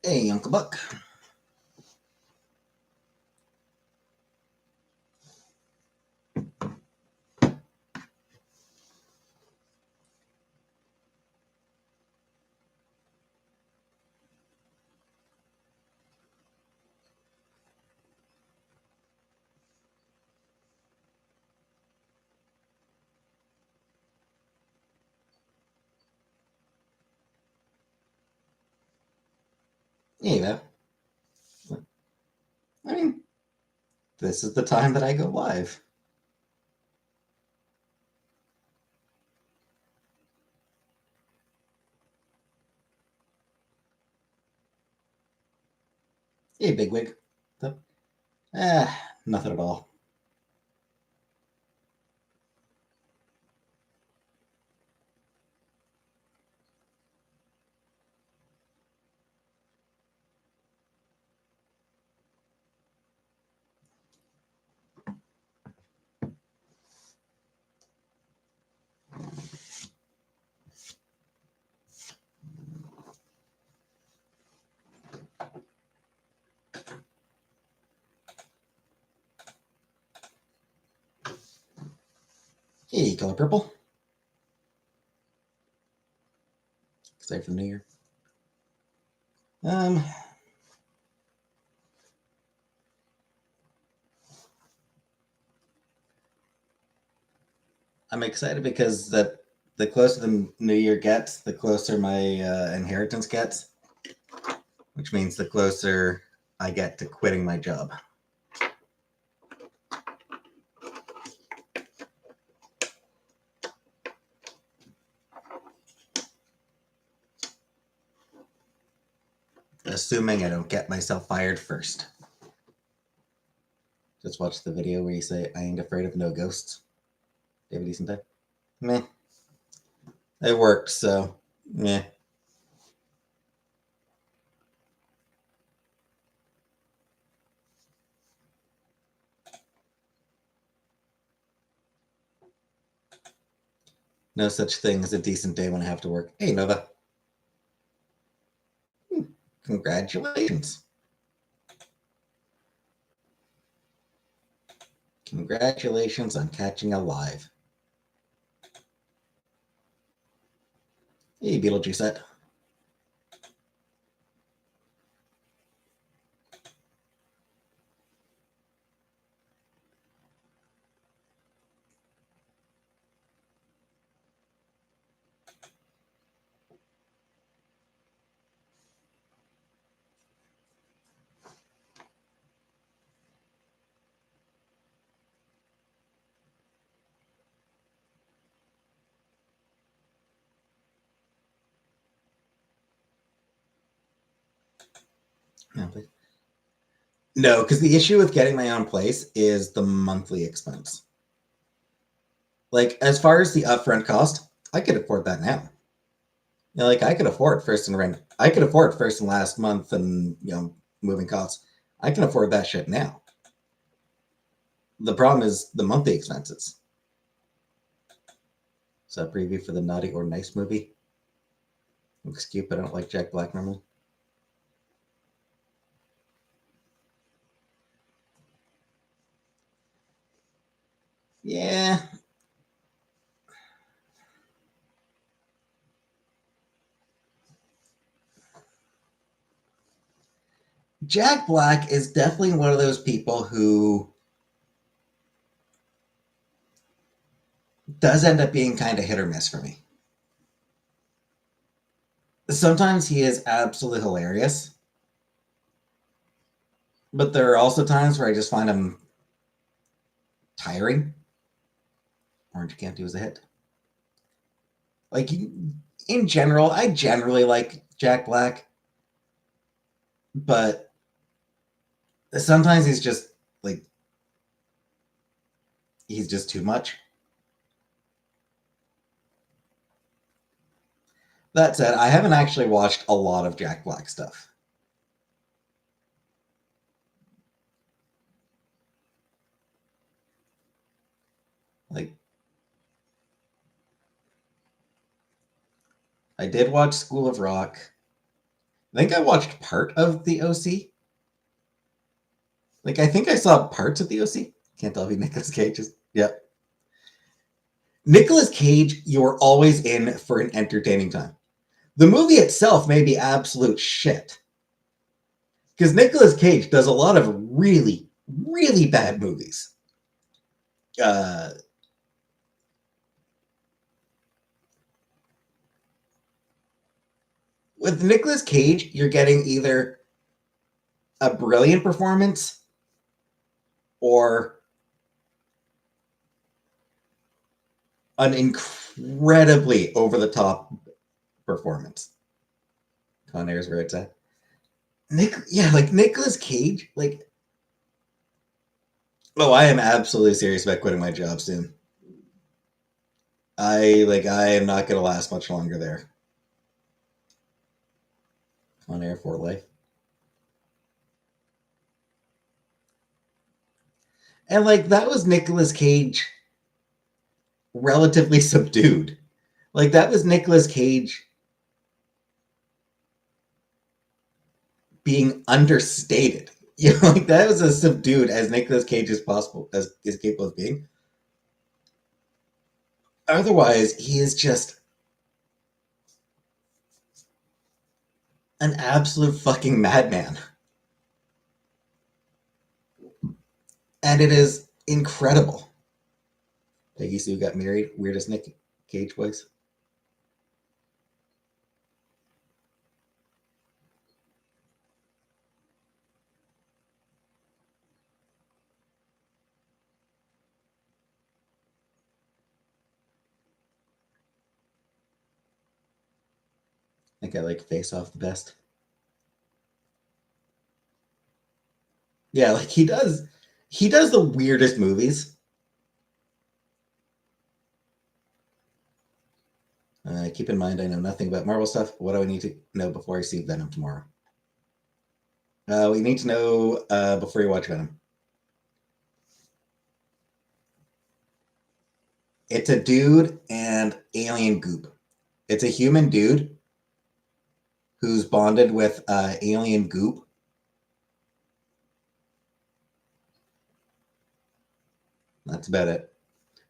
Hey, Uncle Buck. Hey there. I mean, this is the time that I go live. Hey, Bigwig. Nothing at all. Hey, Color Purple. Excited for the new year. Um, I'm excited because the closer the new year gets, the closer my inheritance gets, which means the closer I get to quitting my job. Assuming I don't get myself fired first. Just watch the video where you say, I ain't afraid of no ghosts. David Decent time. Meh. It worked, so meh. No such thing as a decent day when I have to work. Hey, Nova. Congratulations. Congratulations on catching a live. Hey, Beetlejuice. No, because the issue with getting my own place is the monthly expense. Like, as far as the upfront cost, I could afford that now. Like I could afford first and rent. I could afford first and last month and moving costs. I can afford that shit now. The problem is the monthly expenses. So preview for the Naughty or Nice movie. Looks cute, but I don't like Jack Black normally. Yeah. Jack Black is definitely one of those people who does end up being kind of hit or miss for me. Sometimes he is absolutely hilarious, but there are also times where I just find him tiring. Orange Can't Do as a hit. Like in general, I generally like Jack Black, but sometimes he's just too much. That said, I haven't actually watched a lot of Jack Black stuff. Like I did watch School of Rock. I think I watched part of the OC. Like, I think I saw parts of the OC. Can't tell if Nicolas Cage is. Yeah. Nicolas Cage, you're always in for an entertaining time. The movie itself may be absolute shit. Because Nicolas Cage does a lot of really, really bad movies. Uh, with Nicolas Cage, you're getting either a brilliant performance or an incredibly over the top performance. Con Air's where it's at. Like Nicolas Cage, like, oh, I am absolutely serious about quitting my job soon. I am not gonna last much longer there. Con Air for life. And like that was Nicolas Cage relatively subdued. Like that was Nicolas Cage being understated. You know, like that was as subdued as Nicolas Cage is possible as is capable of being. Otherwise, he is just an absolute fucking madman. And it is incredible. Peggy Sue got married. Weirdest Nick Cage voice. I think I like Face Off the best. Yeah, like he does. He does the weirdest movies. Keep in mind, I know nothing about Marvel stuff. What do I need to know before I see Venom tomorrow? We need to know before you watch Venom. It's a dude and alien goop. It's a human dude who's bonded with alien goop. That's about it.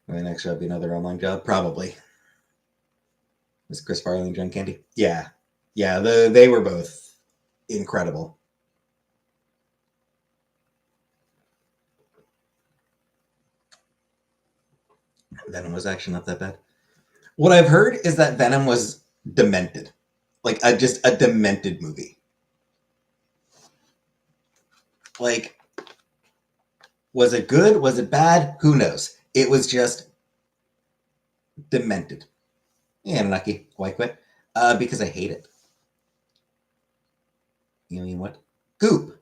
My next job be another online job, probably. Is Chris Farley and John Candy? Yeah, yeah. They were both incredible. Venom was actually not that bad. What I've heard is that Venom was demented, like just a demented movie. Like, was it good? Was it bad? Who knows? It was just demented. Yeah, Anunnaki. Why quit? Because I hate it. You mean what? Goop.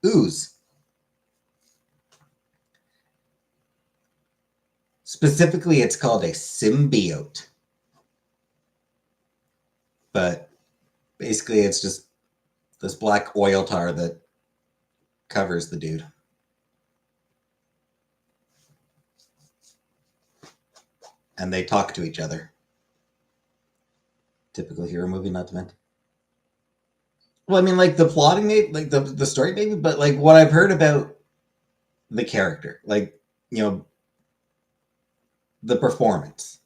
Ooze. Specifically, it's called a symbiote. But basically, it's just this black oil tar that covers the dude. And they talk to each other. Typical hero movie, not to mention. Well, I mean, like the plotting, maybe, like the story, maybe, but like what I've heard about the character, like you know, the performance,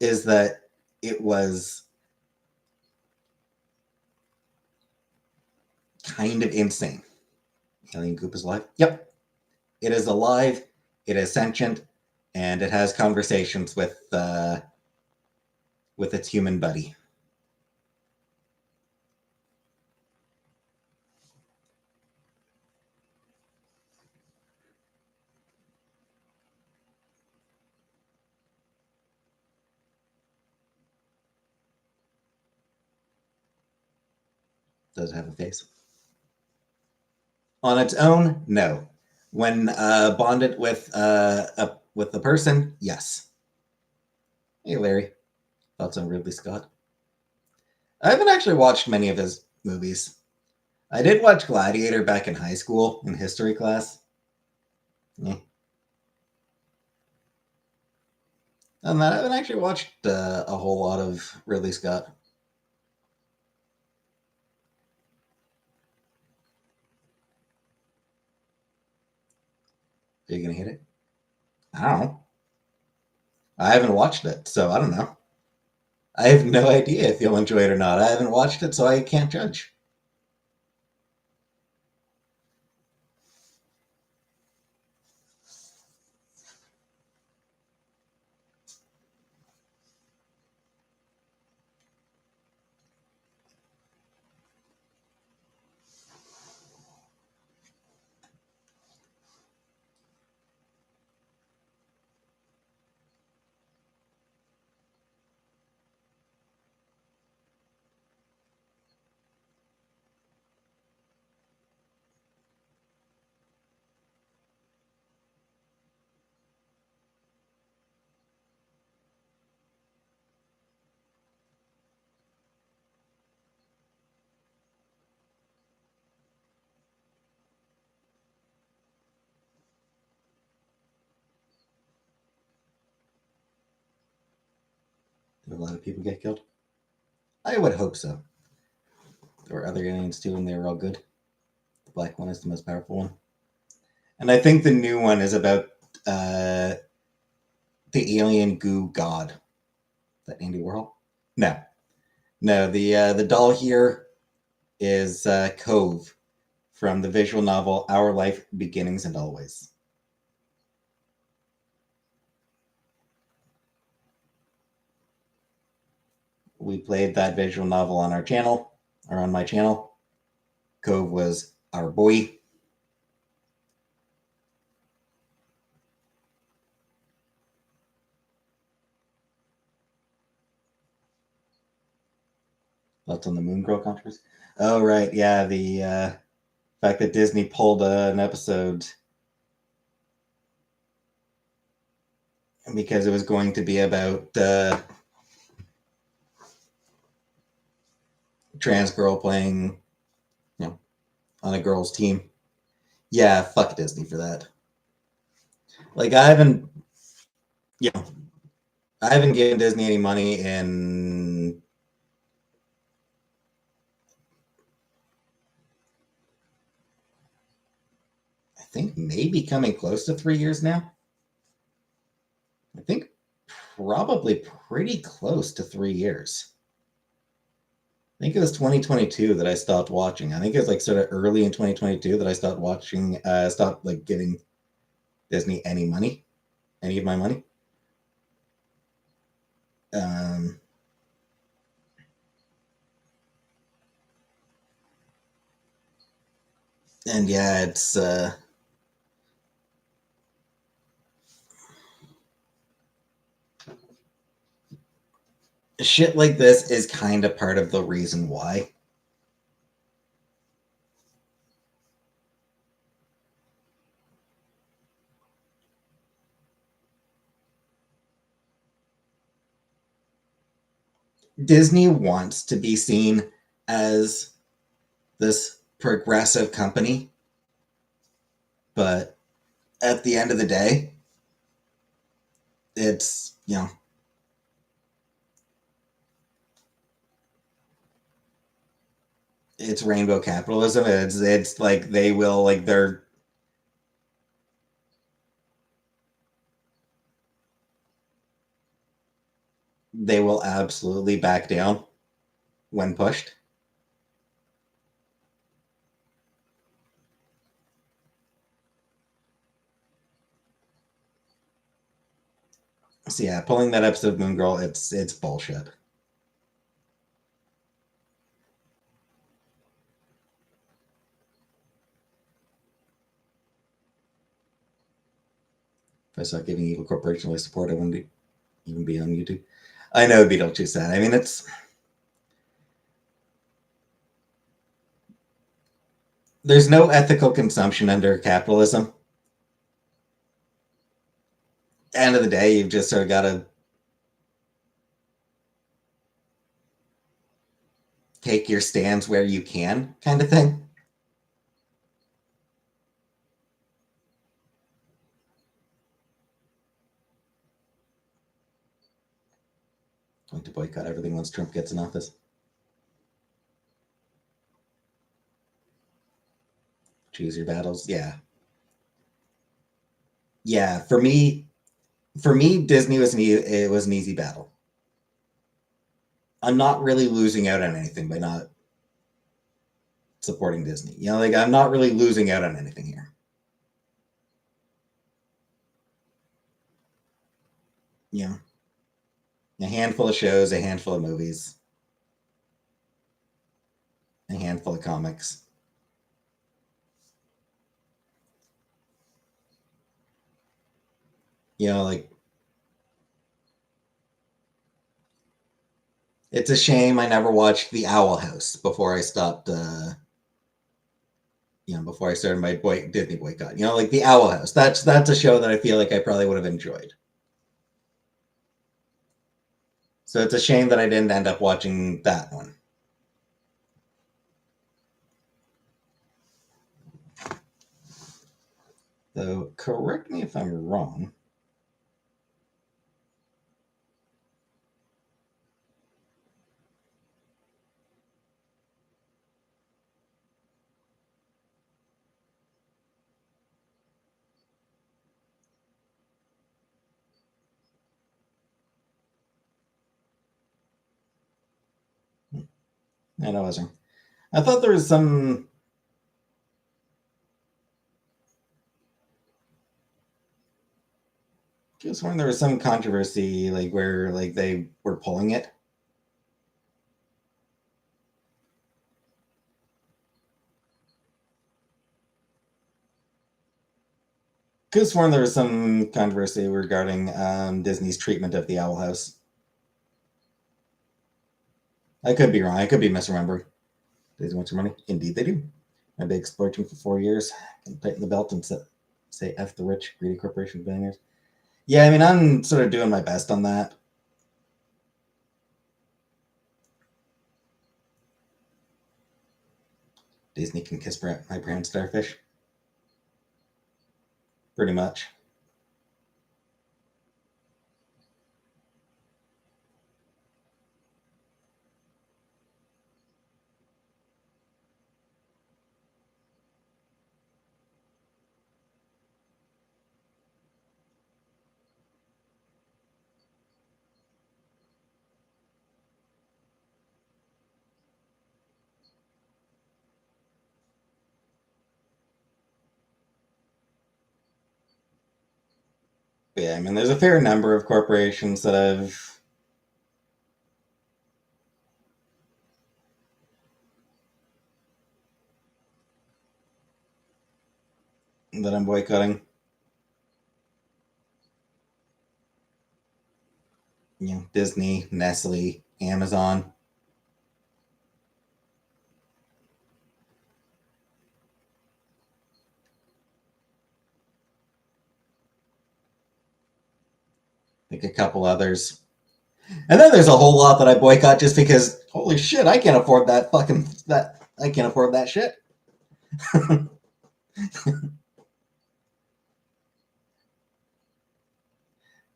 is that it was kind of insane. Alien Goop is alive. Yep, it is alive. It is sentient, and it has conversations with its human buddy. Does it have a face? On its own, no. When bonded with the person, yes. Hey, Larry. Thoughts on Ridley Scott? I haven't actually watched many of his movies. I did watch Gladiator back in high school in history class. Yeah. And I haven't actually watched a whole lot of Ridley Scott. Are you gonna hate it? I don't know. I haven't watched it, so I don't know. I have no idea if you'll enjoy it or not. I haven't watched it, so I can't judge. Did a lot of people get killed? I would hope so. There were other aliens too, and they were all good. The black one is the most powerful one. And I think the new one is about uh, the alien goo god. Is that Andy Warhol? No, no. The doll here is Cove from the visual novel Our Life, Beginnings and Always. We played that visual novel on our channel, or on my channel. Cove was our boy. Thoughts on the Moon Girl controversy? Oh, right. Yeah. The fact that Disney pulled an episode because it was going to be about trans girl playing, on a girl's team. Yeah, fuck Disney for that. Like you know, I haven't given Disney any money in I think maybe coming close to 3 years now. I think probably pretty close to 3 years. I think it was 2022 that I stopped watching. I think it was like sort of early in 2022 that I stopped watching, stopped like giving Disney any money, any of my money. Um, and yeah, it's shit like this is kind of part of the reason why. Disney wants to be seen as this progressive company, but at the end of the day, it's, it's rainbow capitalism. It's like they will like they will absolutely back down when pushed. So yeah, pulling that episode of Moon Girl, it's bullshit. If I start giving evil corporation support, I wouldn't even be on YouTube. I know Beetlejuice sad. I mean, there's no ethical consumption under capitalism. End of the day, you've just sort of got to take your stands where you can, kind of thing. Going to boycott everything once Trump gets in office. Choose your battles. Yeah. Yeah, for me, Disney was it was an easy battle. I'm not really losing out on anything by not supporting Disney. You know, like I'm not really losing out on anything here. You know, a handful of shows, a handful of movies, a handful of comics. You know, like it's a shame I never watched The Owl House before I stopped. Before I started my Disney boycott. You know, like The Owl House. That's a show that I feel like I probably would have enjoyed. So it's a shame that I didn't end up watching that one. So correct me if I'm wrong. I know I was wrong. I thought there was some. Just when there was some controversy, like where like they were pulling it. Could have sworn there was some controversy regarding Disney's treatment of the Owl House. I could be wrong. I could be misremembering. Disney wants your money. Indeed, they do. I've been exploiting for 4 years. Can tighten the belt and say "f the rich, greedy corporation billionaires." Yeah, I mean, I'm sort of doing my best on that. Disney can kiss my brown starfish. Pretty much. But yeah, I mean, there's a fair number of corporations that I'm boycotting. Disney, Nestle, Amazon. Like a couple others. And then there's a whole lot that I boycott just because holy shit, I can't afford that I can't afford that shit.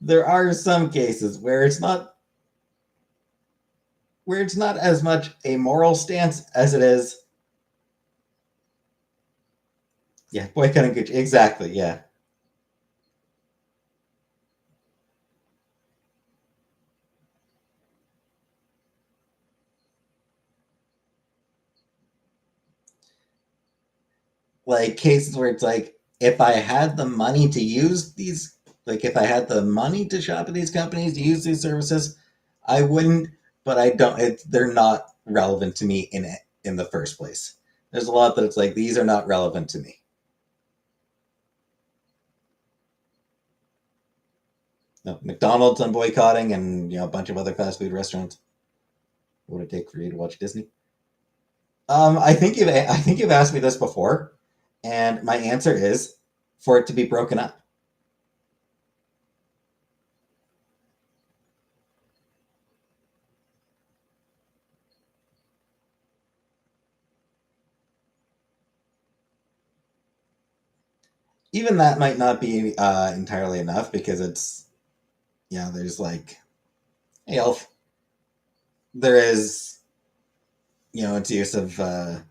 There are some cases where it's not as much a moral stance as it is yeah, boycotting Gucci. Exactly, yeah. Like cases where it's like if I had the money to use these like if I had the money to shop at these companies to use these services, I wouldn't, but I don't they're not relevant to me in the first place. There's a lot that it's like these are not relevant to me. No, McDonald's I'm boycotting and a bunch of other fast food restaurants. What would it take for you to watch Disney? I think you've asked me this before, and my answer is for it to be broken up. Even that might not be entirely enough because there's like hey, Elf, there is its use of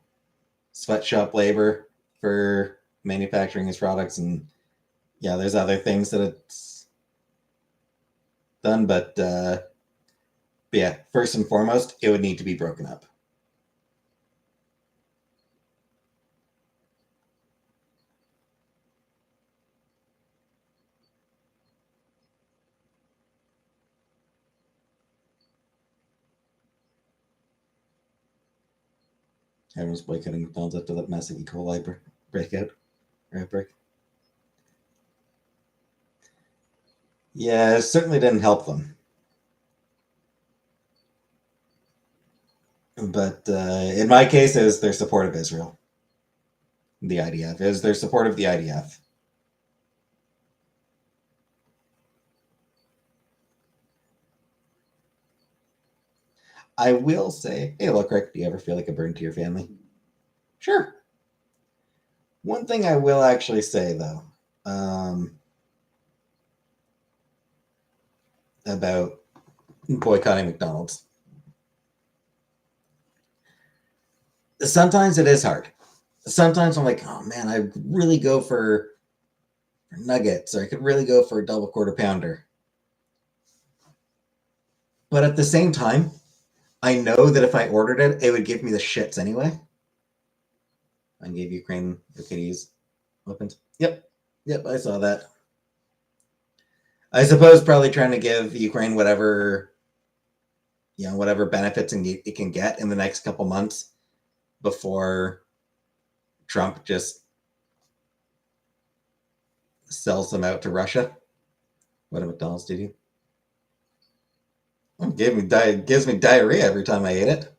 sweatshop labor for manufacturing his products, and Yeah, there's other things that it's done, but yeah, first and foremost, it would need to be broken up. Everyone's boycotting McDonald's after that massive E. coli breakout or outbreak. Yeah, it certainly didn't help them. But in my case, it was their support of Israel. The IDF. It was their support of the IDF. I will say, hey, look, Rick, do you ever feel like a burden to your family? Sure. One thing I will actually say, though, about boycotting McDonald's. Sometimes it is hard. Sometimes I'm like, oh man, I really go for nuggets, or I could really go for a double quarter pounder. But at the same time, I know that if I ordered it, it would give me the shits anyway. I gave Ukraine okay to use weapons. Yep, I saw that. I suppose probably trying to give Ukraine whatever whatever benefits it can get in the next couple months before Trump just sells them out to Russia. What did McDonald's do to you? Gives me diarrhea every time I ate it.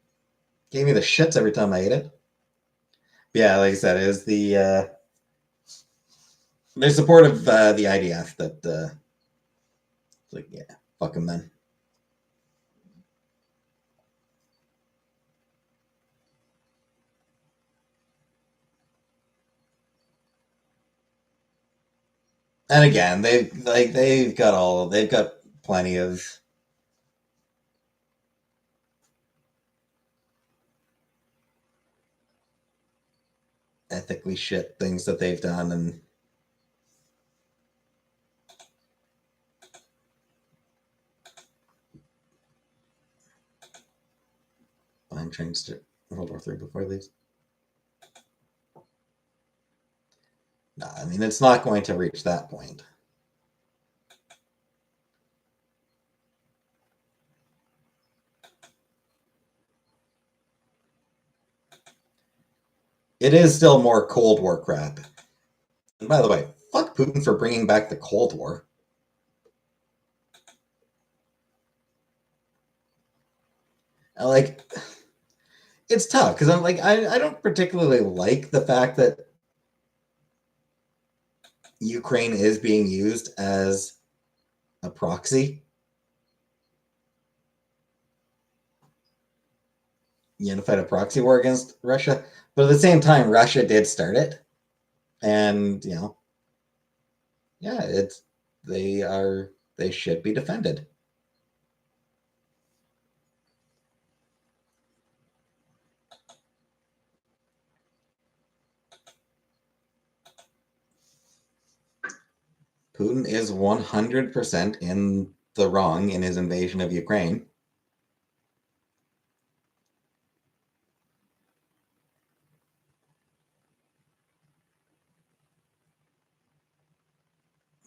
Gave me the shits every time I ate it. But yeah, like I said, it is the support of the IDF that like yeah, fuck them then. And again, they've got plenty of ethically shit things that they've done, and I'm trying to World War III before these. No, I mean it's not going to reach that point. It is still more Cold War crap. And by the way, fuck Putin for bringing back the Cold War. Like, it's tough because I'm like, I don't particularly like the fact that Ukraine is being used as a proxy. Unified a proxy war against Russia. But at the same time, Russia did start it. And, yeah, they should be defended. Putin is 100% in the wrong in his invasion of Ukraine.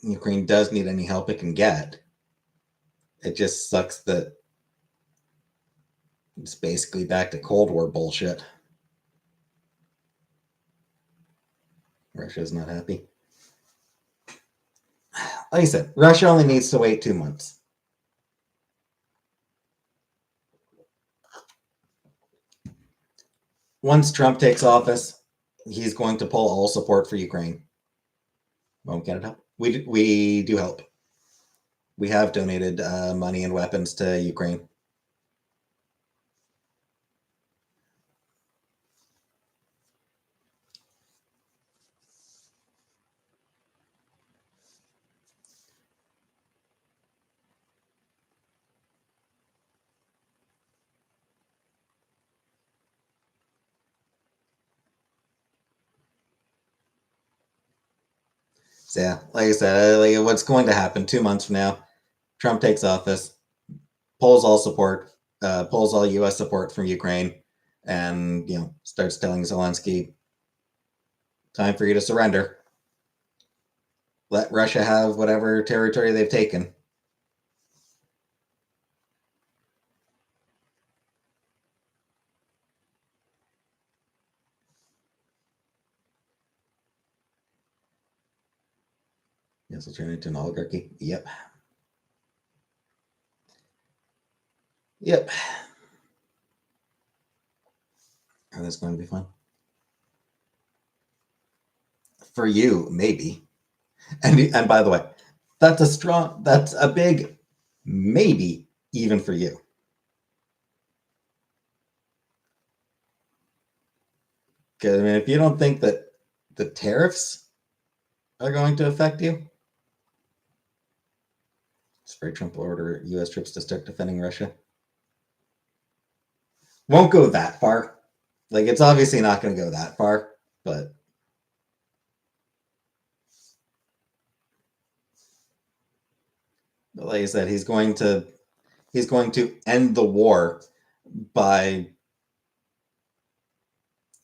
Ukraine does need any help it can get. It just sucks that it's basically back to Cold War bullshit. Russia's not happy. Like I said, Russia only needs to wait 2 months. Once Trump takes office, he's going to pull all support for Ukraine. Won't Canada help? We do help. We have donated money and weapons to Ukraine. So yeah, like I said, like what's going to happen 2 months from now, Trump takes office, pulls pulls all U.S. support from Ukraine, and starts telling Zelensky, "Time for you to surrender. Let Russia have whatever territory they've taken." Yes, will turn into an oligarchy. Yep. Yep. And that's going to be fun. For you, maybe. And by the way, that's a big maybe even for you. Because I mean, if you don't think that the tariffs are going to affect you, Spray Trump will order U.S. troops to start defending Russia. Won't go that far. Like, it's obviously not going to go that far, but like I said, he's going to end the war by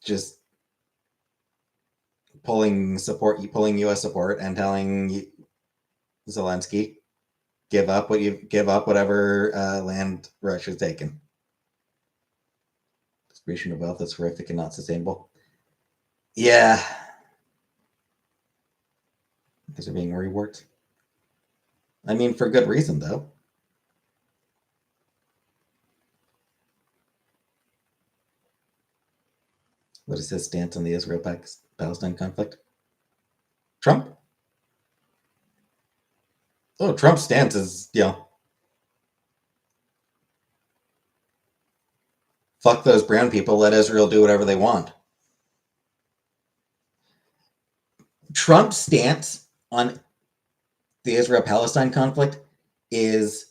just pulling U.S. support and telling Zelensky, give up whatever land Russia's taken. Distribution of wealth is horrific and not sustainable. Yeah, because they're being reworked. I mean, for good reason though. What is his stance on the Israel-Palestine conflict? Trump? Oh, Trump's stance is, fuck those brown people, let Israel do whatever they want. Trump's stance on the Israel-Palestine conflict is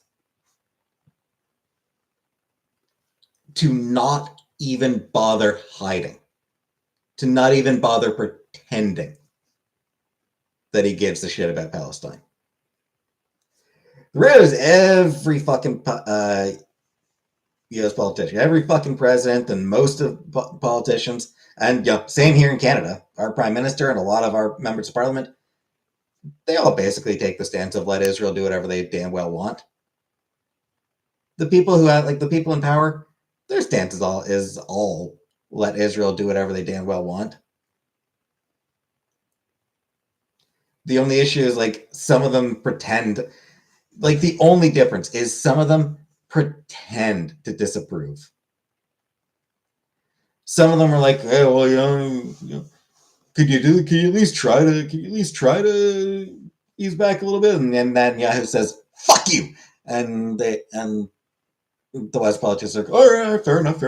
to not even bother hiding, to not even bother pretending that he gives a shit about Palestine. The reality is every fucking U.S. politician, every fucking president, and most of politicians, and same here in Canada, our prime minister and a lot of our members of parliament, they all basically take the stance of let Israel do whatever they damn well want. The people who have, like the people in power, their stance is all let Israel do whatever they damn well want. The only issue is like some of them pretend, like the only difference is some of them pretend to disapprove. Some of them are like, hey, well, can you at least try to ease back a little bit? And then Netanyahu says, fuck you. And the West politicians are like, all right, fair enough.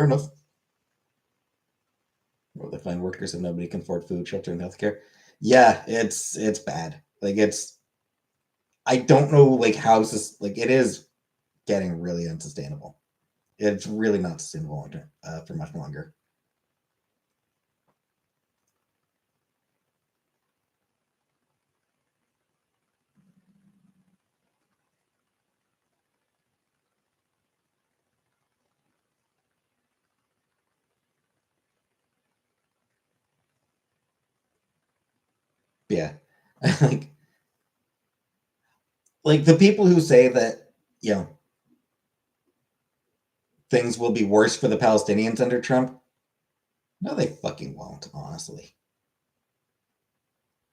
Well, they find workers and nobody can afford food, shelter, and healthcare. Yeah, it's bad. Like I don't know like how this like it is getting really unsustainable. It's really not sustainable for much longer. Yeah, like the people who say that things will be worse for the Palestinians under Trump. No, they fucking won't. Honestly,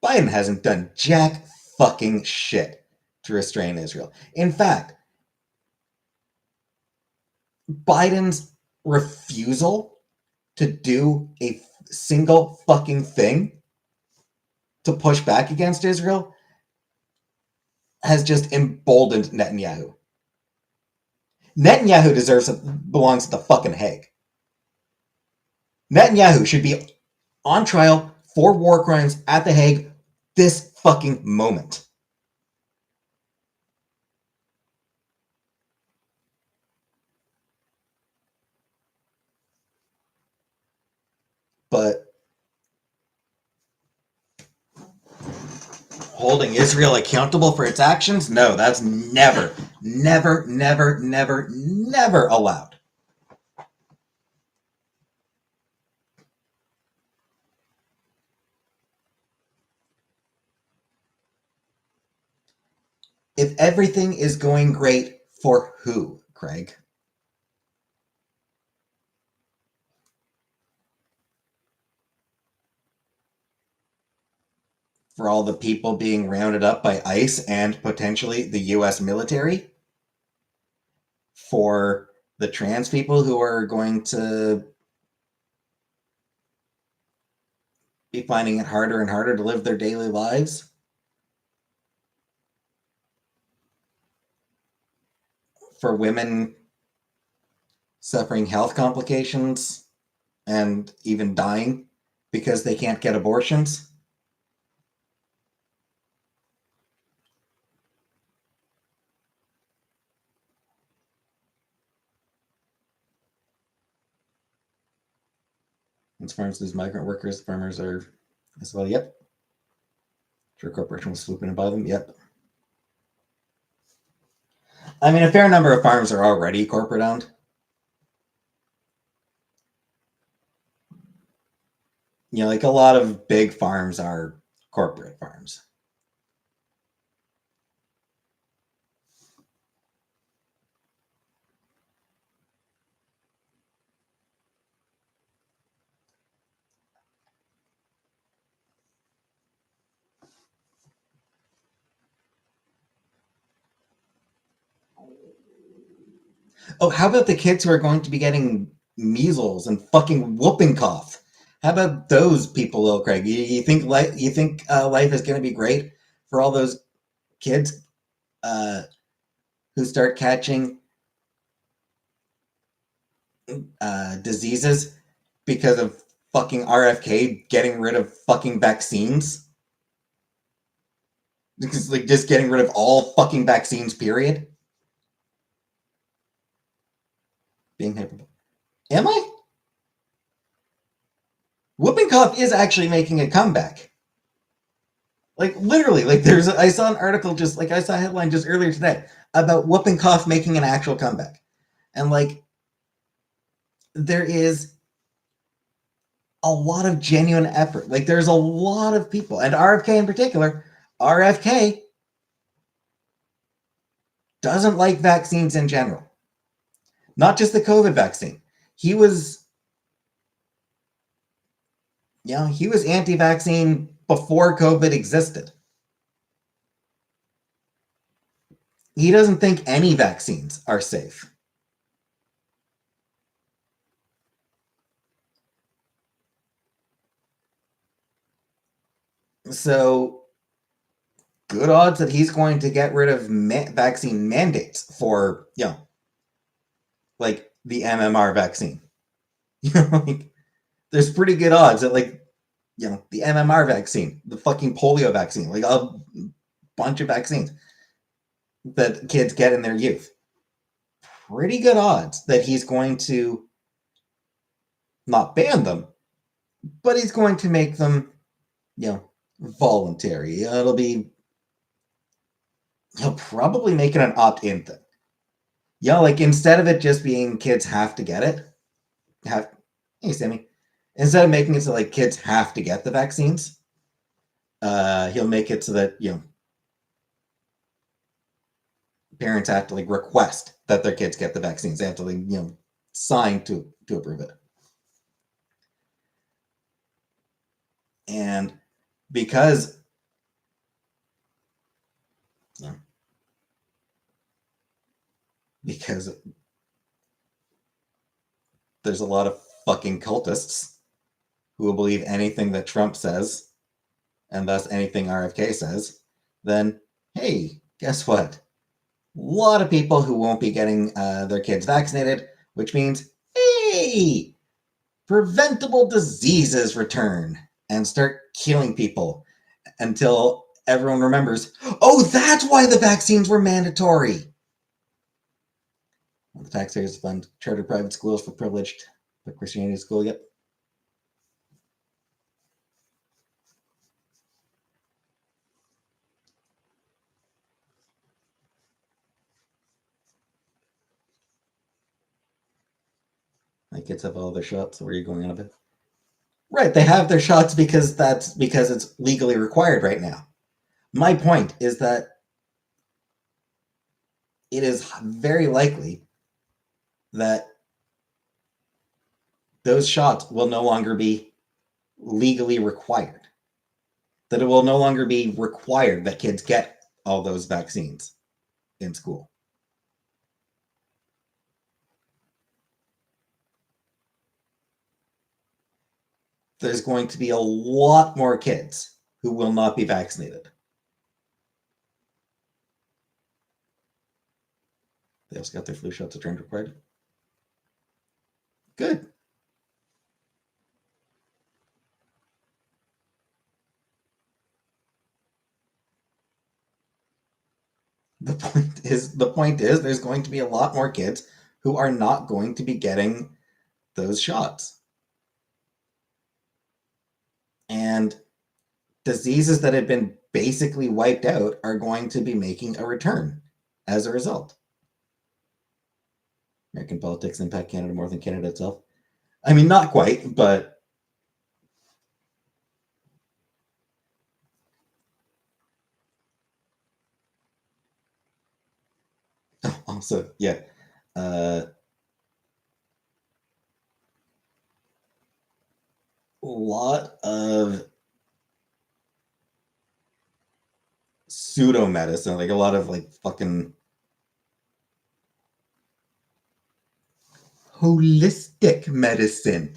Biden hasn't done jack fucking shit to restrain Israel. In fact, Biden's refusal to do a single fucking thing to push back against Israel has just emboldened Netanyahu. Netanyahu belongs at the fucking Hague. Netanyahu should be on trial for war crimes at the Hague this fucking moment. But holding Israel accountable for its actions? No, that's never, never, never, never, never allowed. If everything is going great, for who, Craig? For all the people being rounded up by ICE and potentially the US military? For the trans people who are going to be finding it harder and harder to live their daily lives? For women suffering health complications and even dying because they can't get abortions? As far as these migrant workers, farmers are as well. Yep. Sure, corporation was swooping in by them. Yep. I mean, a fair number of farms are already corporate owned. You know, like a lot of big farms are corporate farms. Oh, how about the kids who are going to be getting measles and fucking whooping cough? How about those people, though, Craig? You think life is going to be great for all those kids who start catching diseases because of fucking RFK getting rid of fucking vaccines? Because like just getting rid of all fucking vaccines, period. Being hyper. Am I? Whooping cough is actually making a comeback. Like literally, like I saw an article I saw a headline just earlier today about whooping cough making an actual comeback. And like there is a lot of genuine effort. Like there's a lot of people, and RFK in particular, RFK doesn't like vaccines in general. Not just the COVID vaccine. He was he was anti-vaccine before COVID existed. He doesn't think any vaccines are safe. So, good odds that he's going to get rid of vaccine mandates for, like the MMR vaccine. Like, there's pretty good odds that, like, the MMR vaccine, the fucking polio vaccine, like a bunch of vaccines that kids get in their youth. Pretty good odds that he's going to not ban them, but he's going to make them, voluntary. He'll probably make it an opt-in thing. Like instead of it just being kids have to get it, hey Sammy, instead of making it so like kids have to get the vaccines, he'll make it so that parents have to like request that their kids get the vaccines. They have to like sign to approve it. And because because there's a lot of fucking cultists who will believe anything that Trump says, and thus anything RFK says, then hey, guess what? A lot of people who won't be getting their kids vaccinated, which means, hey, preventable diseases return and start killing people until everyone remembers, oh, that's why the vaccines were mandatory. The taxpayers fund charter private schools for privileged Christianity school. Yep. My kids have all their shots. Where are you going on about? Right, they have their shots because it's legally required right now. My point is that it is very likely that those shots will no longer be legally required. That it will no longer be required that kids get all those vaccines in school. There's going to be a lot more kids who will not be vaccinated. They also got their flu shots returned required. Good. The point is there's going to be a lot more kids who are not going to be getting those shots. And diseases that had been basically wiped out are going to be making a return as a result. American politics impact Canada more than Canada itself. I mean, not quite, but also, yeah. A lot of pseudo medicine, like a lot of like fucking holistic medicine,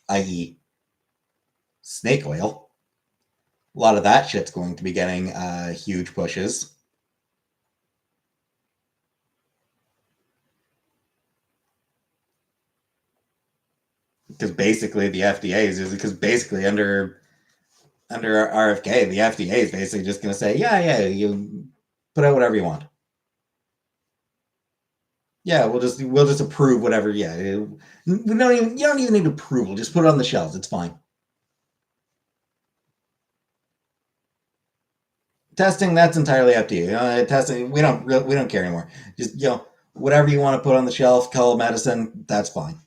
i.e., snake oil. A lot of that shit's going to be getting huge pushes. Because basically the FDA is because basically under RFK, the FDA is basically just going to say, yeah, you put out whatever you want. Yeah, we'll just approve whatever. Yeah, you don't even need approval. Just put it on the shelves. It's fine. Testing, that's entirely up to you. Testing, we don't care anymore. Just whatever you want to put on the shelf, call it medicine. That's fine.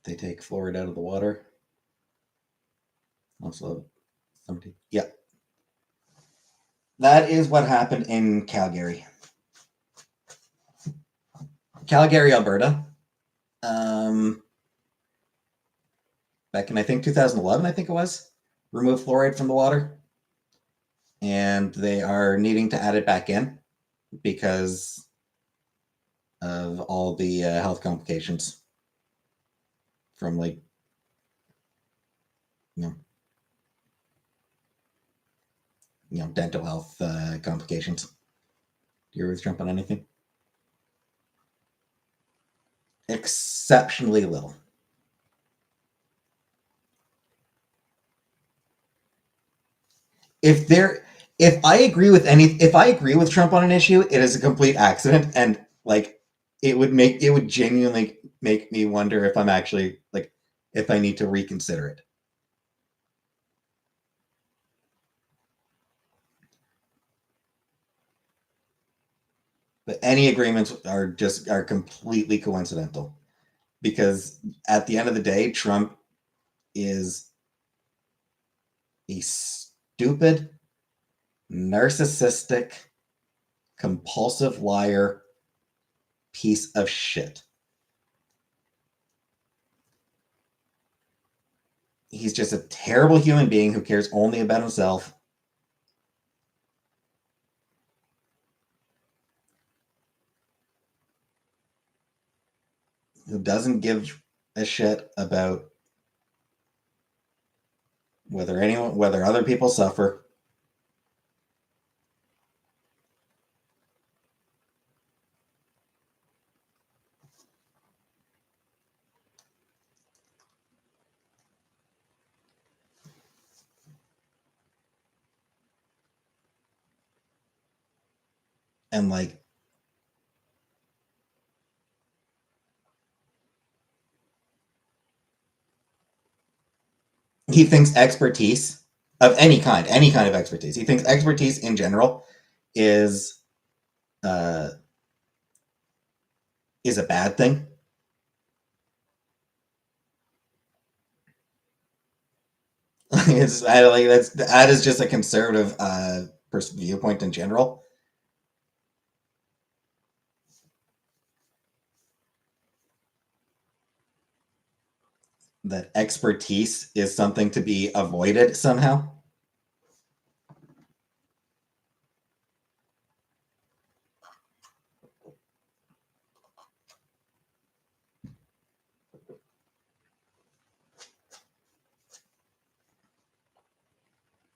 They take fluoride out of the water. Also, somebody, yeah, that is what happened in Calgary, Alberta. Back in I think 2011, I think it was, removed fluoride from the water, and they are needing to add it back in because of all the health complications from like you dental health complications. Do you ever jump on anything? Exceptionally little. If I agree with Trump on an issue, it is a complete accident, and like it would genuinely make me wonder if I'm actually like if I need to reconsider it. But any agreements are completely coincidental because at the end of the day, Trump is a stupid, narcissistic, compulsive liar piece of shit. He's just a terrible human being who cares only about himself. Who doesn't give a shit about whether other people suffer. And like, he thinks expertise of any kind of expertise, he thinks expertise in general is uh is a bad thing. It's I, like that is just a conservative viewpoint in general. That expertise is something to be avoided somehow.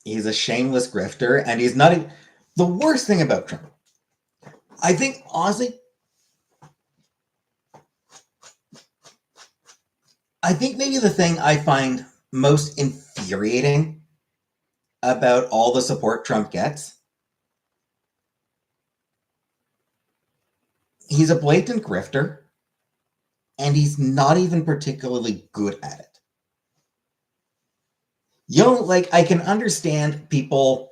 He's a shameless grifter, and he's not even, the worst thing about Trump. I think honestly, I think maybe the thing I find most infuriating about all the support Trump gets, he's a blatant grifter, and he's not even particularly good at it. You know, like, I can understand people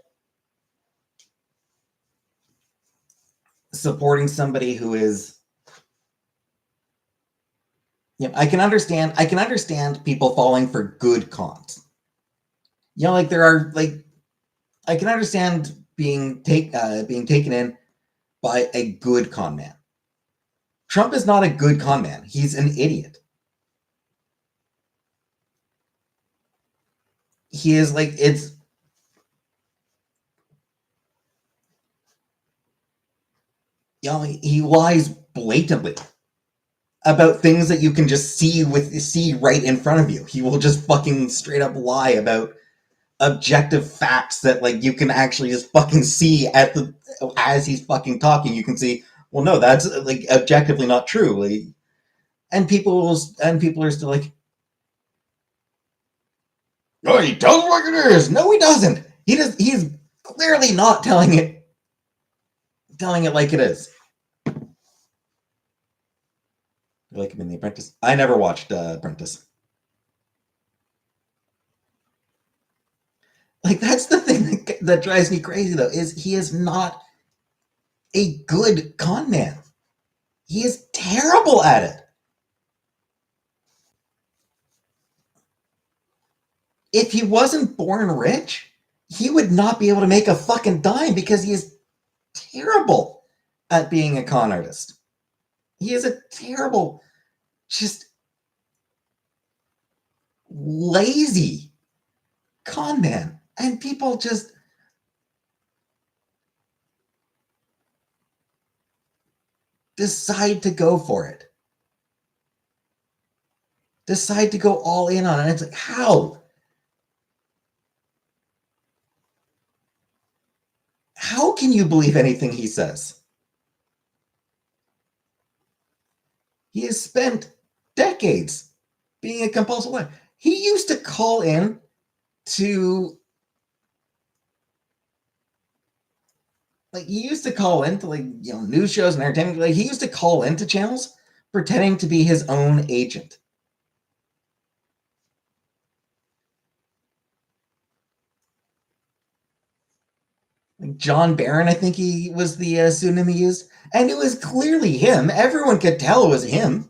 supporting somebody who is, you know, I can understand people falling for good cons. You know, like, there are, like, I can understand being taken in by a good con man. Trump is not a good con man. He's an idiot. He is like, it's, you know, he lies blatantly about things that you can just see right in front of you. He will just fucking straight up lie about objective facts that, like, you can actually just fucking see at the as he's fucking talking. You can see, well, no, that's, like, objectively not true. Like, and people are still like, no, he tells it like it is. No, he doesn't. He's clearly not telling it like it is. Like him in The Apprentice. I never watched Apprentice. Like, that's the thing that drives me crazy, though, is he is not a good con man. He is terrible at it. If he wasn't born rich, he would not be able to make a fucking dime because he is terrible at being a con artist. He is a terrible, just lazy con man. And people just decide to go for it. Decide to go all in on it. And it's like, how? How can you believe anything he says? He has spent decades being a compulsive liar. He used to call in to, like, news shows and entertainment. Like, he used to call into channels pretending to be his own agent. Like John Barron, I think he was the pseudonym he used, and it was clearly him. Everyone could tell it was him.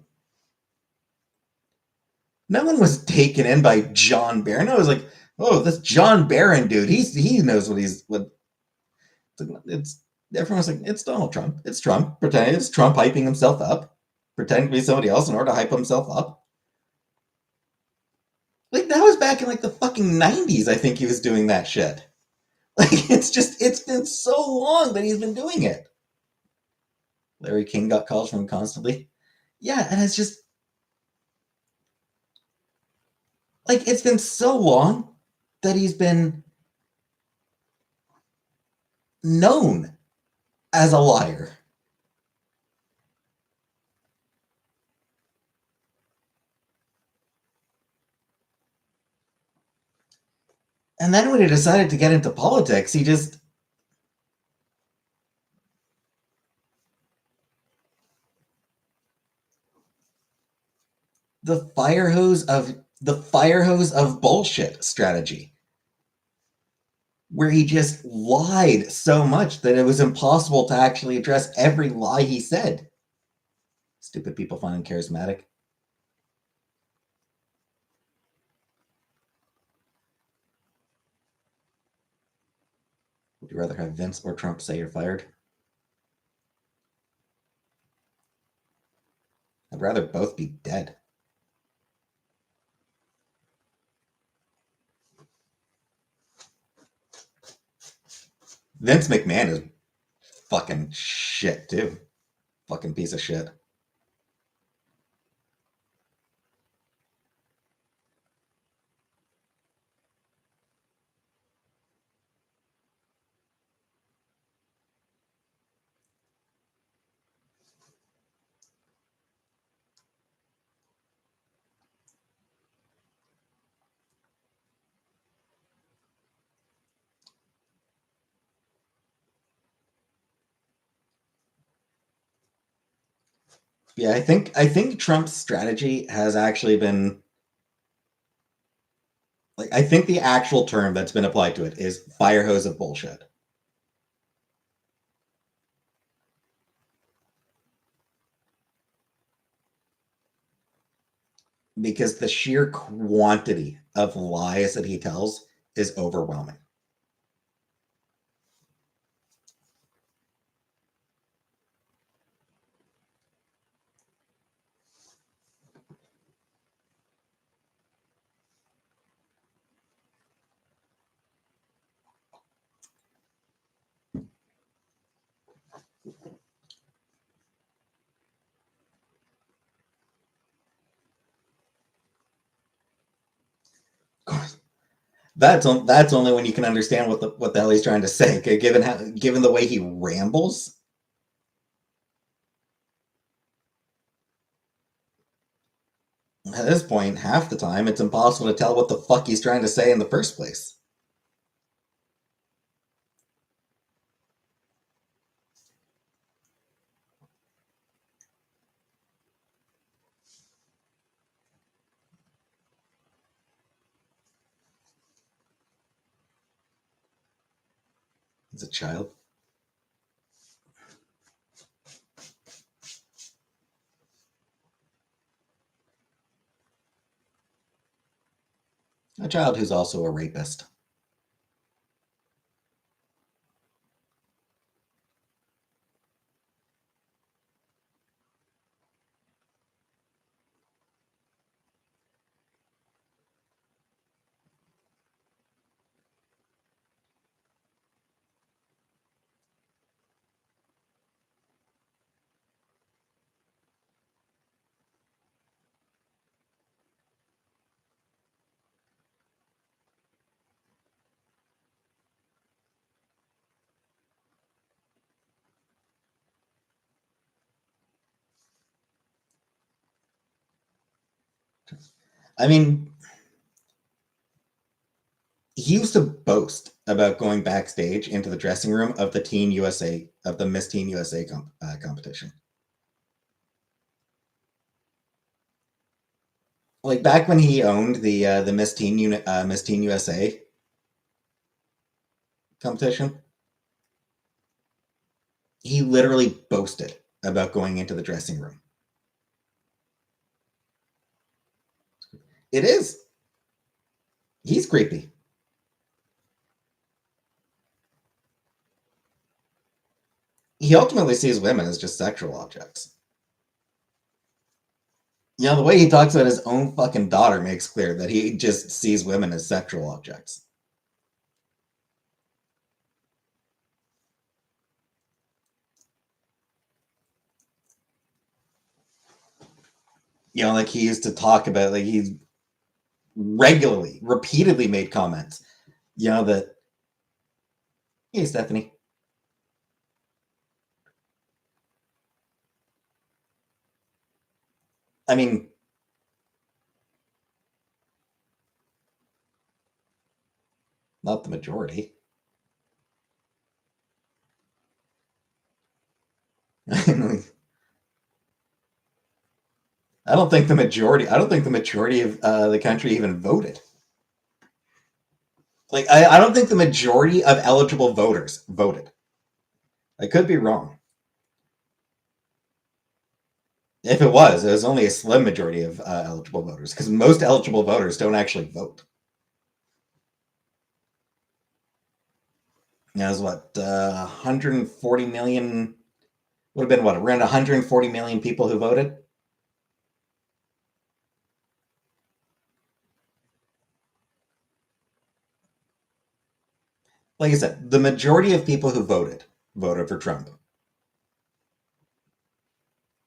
No one was taken in by John Barron. I was like, oh, this John Barron dude, he knows what. It's everyone's like, it's Donald Trump. It's Trump. Pretending it's Trump hyping himself up, pretending to be somebody else in order to hype himself up. Like, that was back in, like, the fucking 90s. I think he was doing that shit. Like, it's been so long that he's been doing it. Larry King got calls from him constantly. Yeah, and it's just like, it's been so long that he's been known as a liar. And then when he decided to get into politics, he just the fire hose of bullshit strategy, where he just lied so much that it was impossible to actually address every lie he said. Stupid people find him charismatic. Would you rather have Vince or Trump say you're fired? I'd rather both be dead. Vince McMahon is fucking shit too. Fucking piece of shit. Yeah, I think Trump's strategy has actually been like, I think the actual term that's been applied to it is fire hose of bullshit. Because the sheer quantity of lies that he tells is overwhelming. That's only when you can understand what the hell he's trying to say. Okay, given the way he rambles, at this point, half the time it's impossible to tell what the fuck he's trying to say in the first place. As a child, who's also a rapist. I mean, he used to boast about going backstage into the dressing room of the Miss Teen USA competition. Like back when he owned the Miss Teen USA competition, he literally boasted about going into the dressing room. It is. He's creepy. He ultimately sees women as just sexual objects. You know, the way he talks about his own fucking daughter makes clear that he just sees women as sexual objects. You know, like he used to talk about, like he regularly, repeatedly made comments, you know, that, hey, Stephanie. I mean, not the majority. I don't think the majority. I don't think the majority of the country even voted. Like, I don't think the majority of eligible voters voted. I could be wrong. If it was only a slim majority of eligible voters because most eligible voters don't actually vote. That was what 140 million would have been what around 140 million people who voted. Like I said, the majority of people who voted for Trump.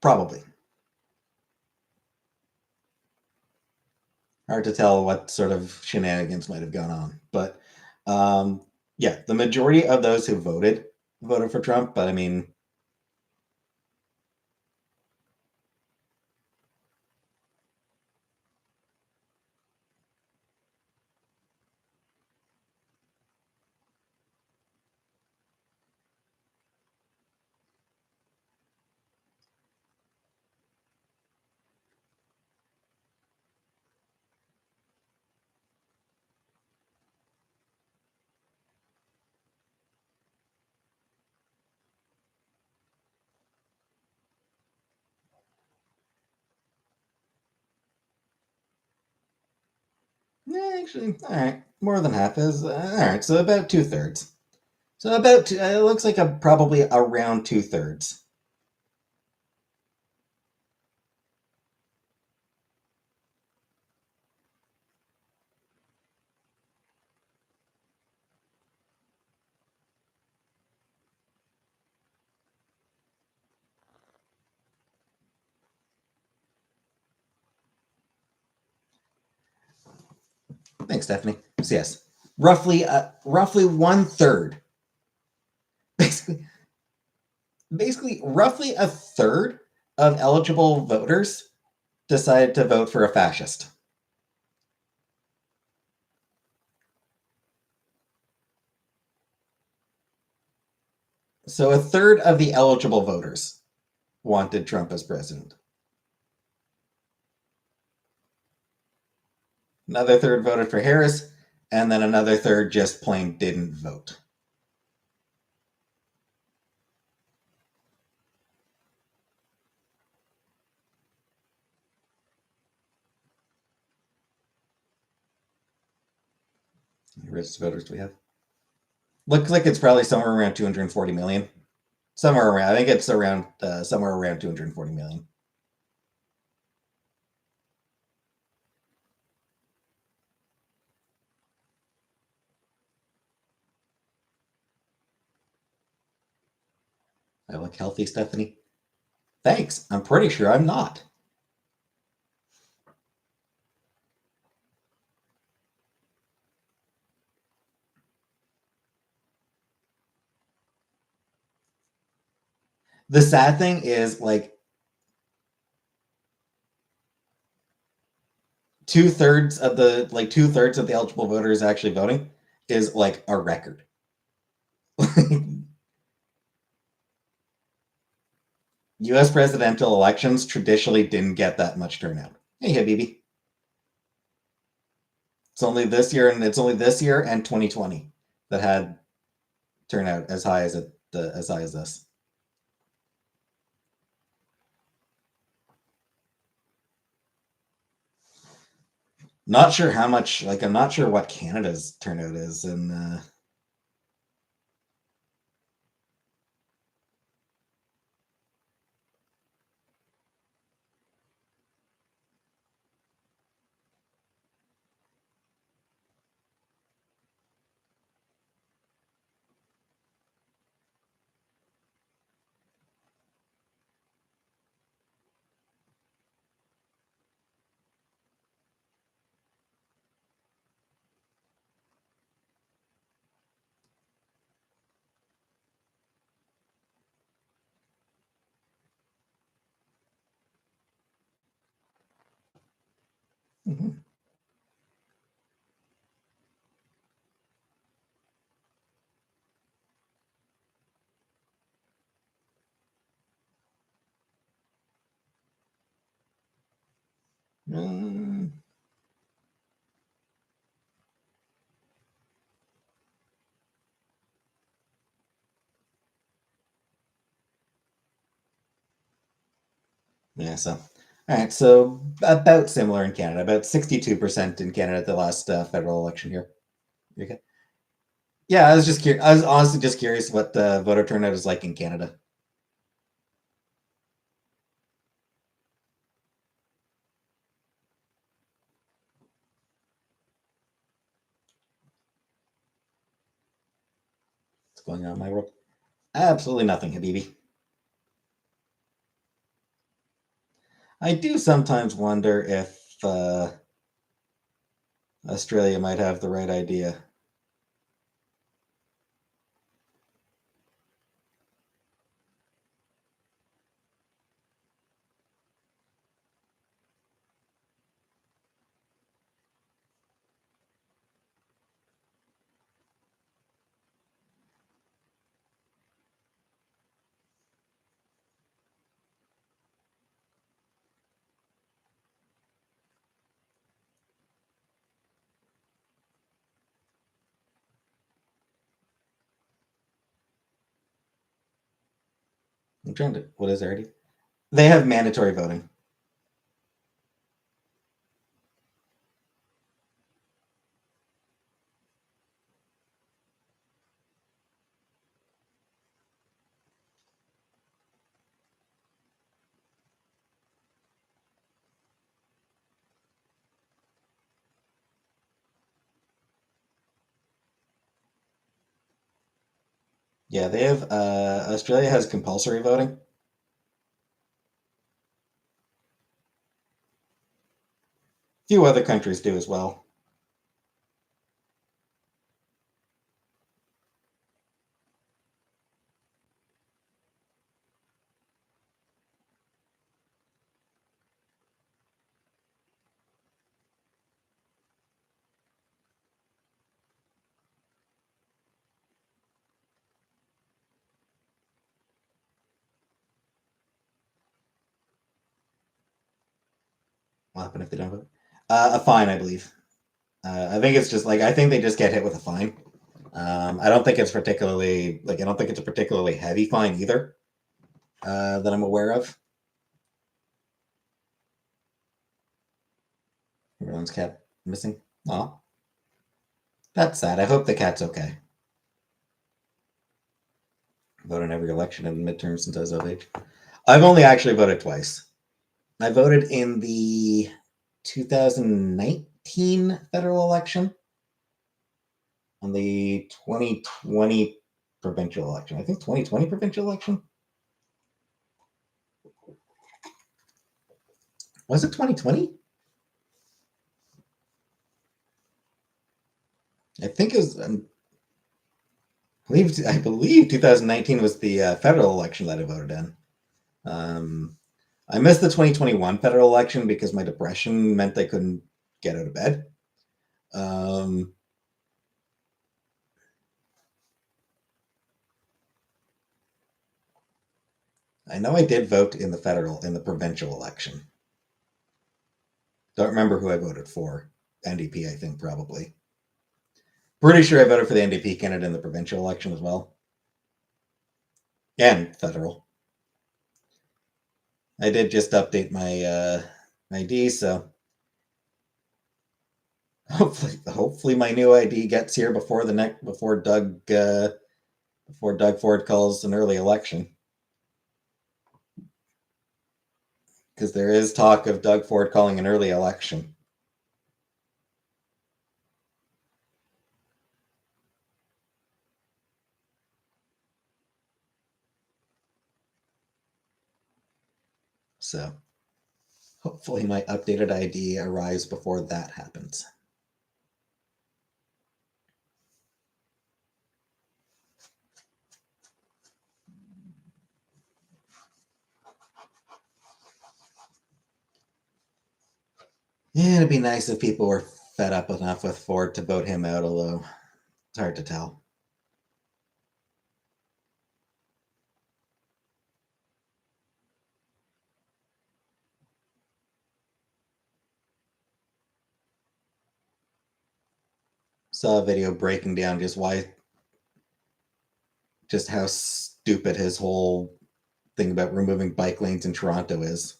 Probably hard to tell what sort of shenanigans might have gone on, but um, yeah, the majority of those who voted for Trump. But I mean, actually, all right, more than half is all right. So about 2/3. So about it looks like probably around 2/3. Thanks, Stephanie. So yes, roughly 1/3, basically roughly a third of eligible voters decided to vote for a fascist. So a third of the eligible voters wanted Trump as president. Another third voted for Harris, and then another third just plain didn't vote. The richest voters do we have? Looks like it's probably somewhere around 240 million. Somewhere around, I think it's around somewhere around 240 million. I look healthy, Stephanie. Thanks. I'm pretty sure I'm not. The sad thing is, like, 2/3 of the eligible voters actually voting is like a record. U.S. presidential elections traditionally didn't get that much turnout. Hey, Habibi. It's only this year and 2020 that had turnout as high as this. Not sure how much. Like, I'm not sure what Canada's turnout is, and mhm. Mm. Yeah, so all right, so about similar in Canada, about 62% in Canada at the last federal election here. Okay. Yeah, I was just curious. I was honestly just curious what the voter turnout is like in Canada. What's going on in my world? Absolutely nothing, Habibi. I do sometimes wonder if Australia might have the right idea. I'm trying to. What is already? They have mandatory voting. Yeah, they have. Australia has compulsory voting. Few other countries do as well. What happened if they don't vote? A fine, I believe. I think it's just like I think they just get hit with a fine. I don't think it's particularly like I don't think it's a particularly heavy fine either that I'm aware of. Everyone's cat missing. Oh, that's sad. I hope the cat's okay. Vote in every election and midterm since I was of age. I've only actually voted twice. I voted in the 2019 federal election and the 2020 provincial election. I think 2020 provincial election. Was it 2020? I think it was. I believe 2019 was the federal election that I voted in. Um, I missed the 2021 federal election because my depression meant I couldn't get out of bed. Um, I know I did vote in the provincial election. Don't remember who I voted for. NDP, I think, probably. Pretty sure I voted for the NDP candidate in the provincial election as well. And federal. I did just update my ID, so hopefully my new ID gets here before Doug Ford calls an early election. Because there is talk of Doug Ford calling an early election. So hopefully my updated ID arrives before that happens. Yeah, it'd be nice if people were fed up enough with Ford to vote him out, although it's hard to tell. saw a video breaking down just how stupid his whole thing about removing bike lanes in Toronto is.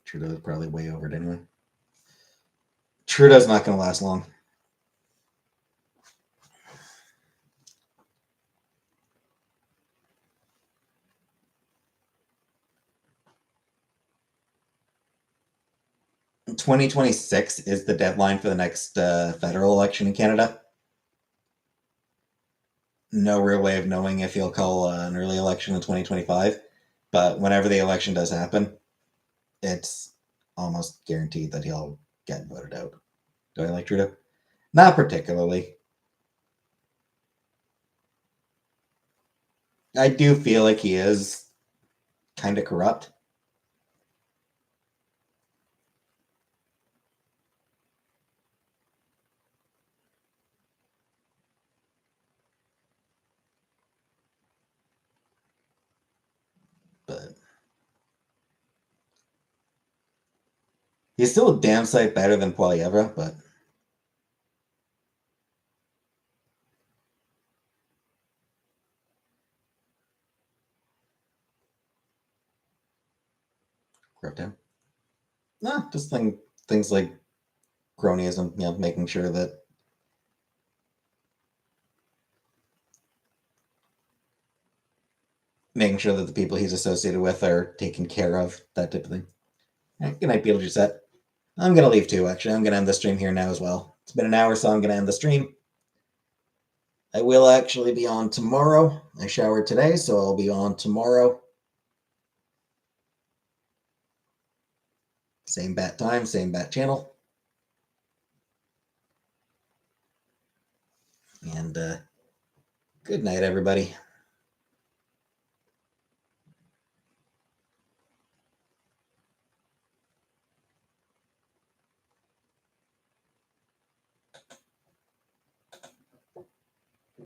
Trudeau's probably way over it anyway. Trudeau's not going to last long. In 2026 is the deadline for the next federal election in Canada. No real way of knowing if he'll call an early election in 2025, but whenever the election does happen, it's almost guaranteed that he'll get voted out. Do I like Trudeau? Not particularly. I do feel like he is kind of corrupt. But he's still a damn sight better than Poilievre, but corrupt him. No, just things like cronyism, making sure that the people he's associated with are taken care of, that type of thing. Good night, Beetlejuice. I'm going to leave too, actually. I'm going to end the stream here now as well. It's been an hour, so I'm going to end the stream. I will actually be on tomorrow. I showered today, so I'll be on tomorrow. Same bat time, same bat channel. And good night, everybody.